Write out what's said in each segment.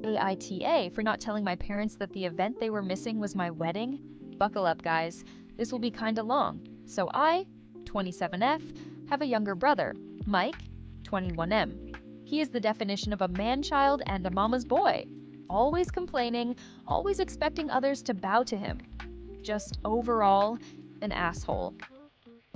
AITA for not telling my parents that the event they were missing was my wedding? Buckle up, guys. This will be kinda long. So I, 27F, have a younger brother, Mike, 21M. He is the definition of a man-child and a mama's boy. Always complaining, always expecting others to bow to him. Just overall, an asshole.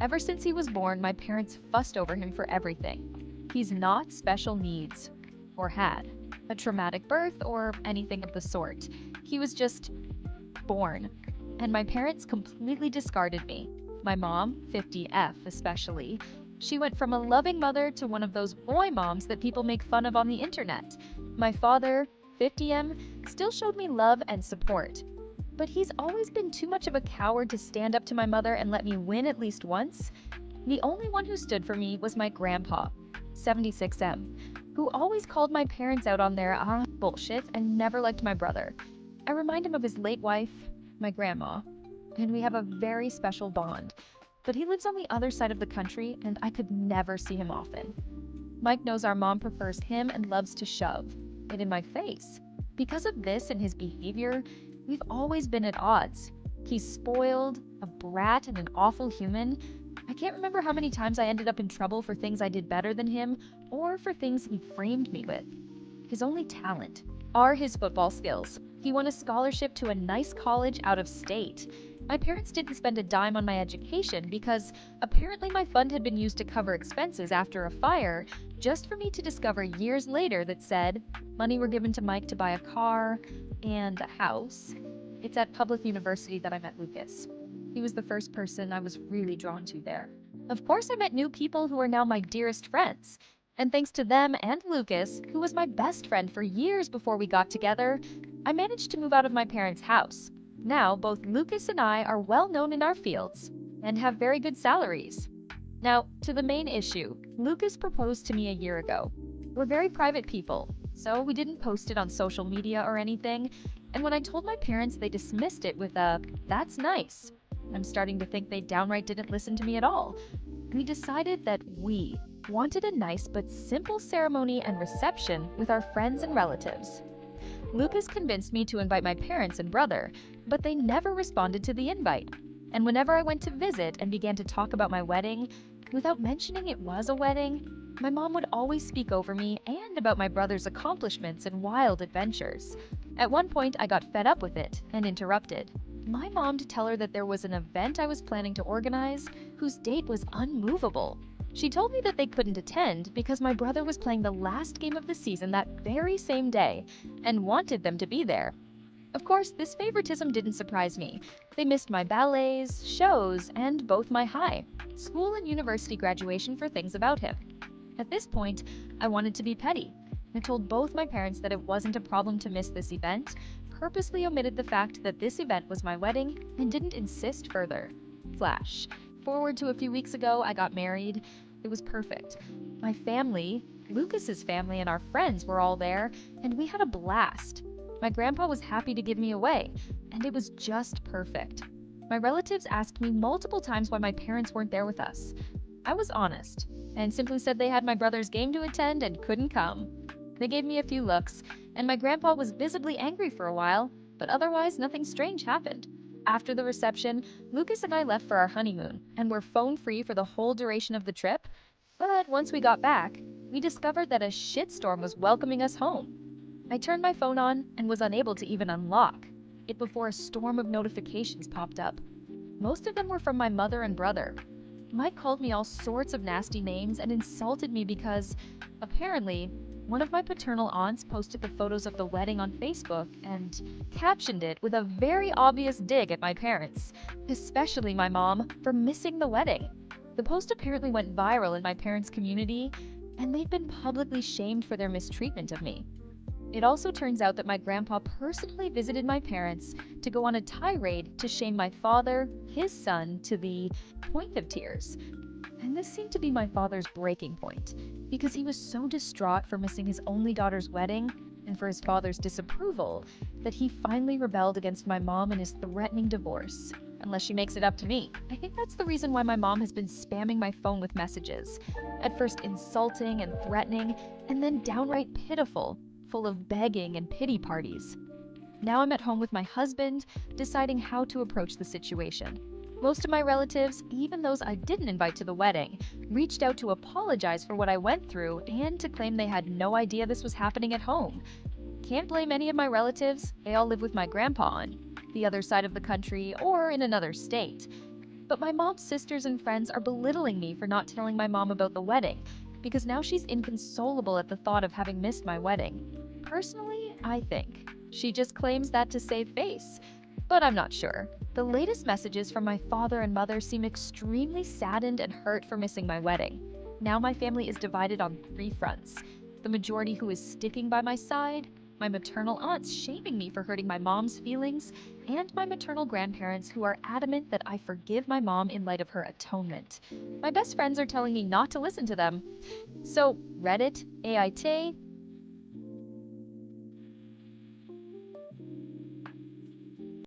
Ever since he was born, my parents fussed over him for everything. He's not special needs, or had a traumatic birth or anything of the sort. He was just born. And my parents completely discarded me. My mom, 50F especially, she went from a loving mother to one of those boy moms that people make fun of on the internet. My father, 50M, still showed me love and support. But he's always been too much of a coward to stand up to my mother and let me win at least once. The only one who stood for me was my grandpa, 76M, who always called my parents out on their bullshit and never liked my brother. I remind him of his late wife, my grandma, and we have a very special bond. But he lives on the other side of the country, and I could never see him often. Mike knows our mom prefers him and loves to shove it in my face. Because of this and his behavior, we've always been at odds. He's spoiled, a brat, and an awful human. I can't remember how many times I ended up in trouble for things I did better than him, or for things he framed me with. His only talent are his football skills. He won a scholarship to a nice college out of state. My parents didn't spend a dime on my education because apparently my fund had been used to cover expenses after a fire, just for me to discover years later that said money were given to Mike to buy a car and a house. It's at public university that I met Lucas. He was the first person I was really drawn to there. Of course, I met new people who are now my dearest friends. And thanks to them and Lucas, who was my best friend for years before we got together, I managed to move out of my parents' house. Now, both Lucas and I are well known in our fields and have very good salaries. Now, to the main issue, Lucas proposed to me a year ago. We're very private people, so we didn't post it on social media or anything, and when I told my parents, they dismissed it with a, "That's nice." I'm starting to think they downright didn't listen to me at all. We decided that we wanted a nice but simple ceremony and reception with our friends and relatives. Lucas convinced me to invite my parents and brother, but they never responded to the invite. And whenever I went to visit and began to talk about my wedding, without mentioning it was a wedding, my mom would always speak over me and about my brother's accomplishments and wild adventures. At one point, I got fed up with it and interrupted my mom to tell her that there was an event I was planning to organize whose date was unmovable. She told me that they couldn't attend because my brother was playing the last game of the season that very same day and wanted them to be there. Of course, this favoritism didn't surprise me. They missed my ballets, shows, and both my high school and university graduation for things about him. At this point, I wanted to be petty. I told both my parents that it wasn't a problem to miss this event, purposely omitted the fact that this event was my wedding, and didn't insist further. Flash. Forward to a few weeks ago, I got married. It was perfect. My family, Lucas's family, and our friends were all there, and we had a blast. My grandpa was happy to give me away, and it was just perfect. My relatives asked me multiple times why my parents weren't there with us. I was honest, and simply said they had my brother's game to attend and couldn't come. They gave me a few looks, and my grandpa was visibly angry for a while, but otherwise nothing strange happened. After the reception, Lucas and I left for our honeymoon, and were phone-free for the whole duration of the trip. But once we got back, we discovered that a shitstorm was welcoming us home. I turned my phone on and was unable to even unlock it before a storm of notifications popped up. Most of them were from my mother and brother. Mike called me all sorts of nasty names and insulted me because, apparently, one of my paternal aunts posted the photos of the wedding on Facebook and captioned it with a very obvious dig at my parents, especially my mom, for missing the wedding. The post apparently went viral in my parents' community, and they've been publicly shamed for their mistreatment of me. It also turns out that my grandpa personally visited my parents to go on a tirade to shame my father, his son, to the point of tears. And this seemed to be my father's breaking point, because he was so distraught for missing his only daughter's wedding and for his father's disapproval that he finally rebelled against my mom and is threatening divorce, unless she makes it up to me. I think that's the reason why my mom has been spamming my phone with messages, at first insulting and threatening, and then downright pitiful, full of begging and pity parties. Now I'm at home with my husband, deciding how to approach the situation. Most of my relatives, even those I didn't invite to the wedding, reached out to apologize for what I went through and to claim they had no idea this was happening at home. Can't blame any of my relatives, they all live with my grandpa on the other side of the country or in another state. But my mom's sisters and friends are belittling me for not telling my mom about the wedding, because now she's inconsolable at the thought of having missed my wedding. Personally, I think she just claims that to save face, but I'm not sure. The latest messages from my father and mother seem extremely saddened and hurt for missing my wedding. Now my family is divided on three fronts: the majority who is sticking by my side, my maternal aunts shaming me for hurting my mom's feelings, and my maternal grandparents who are adamant that I forgive my mom in light of her atonement. My best friends are telling me not to listen to them. So, Reddit, AITA,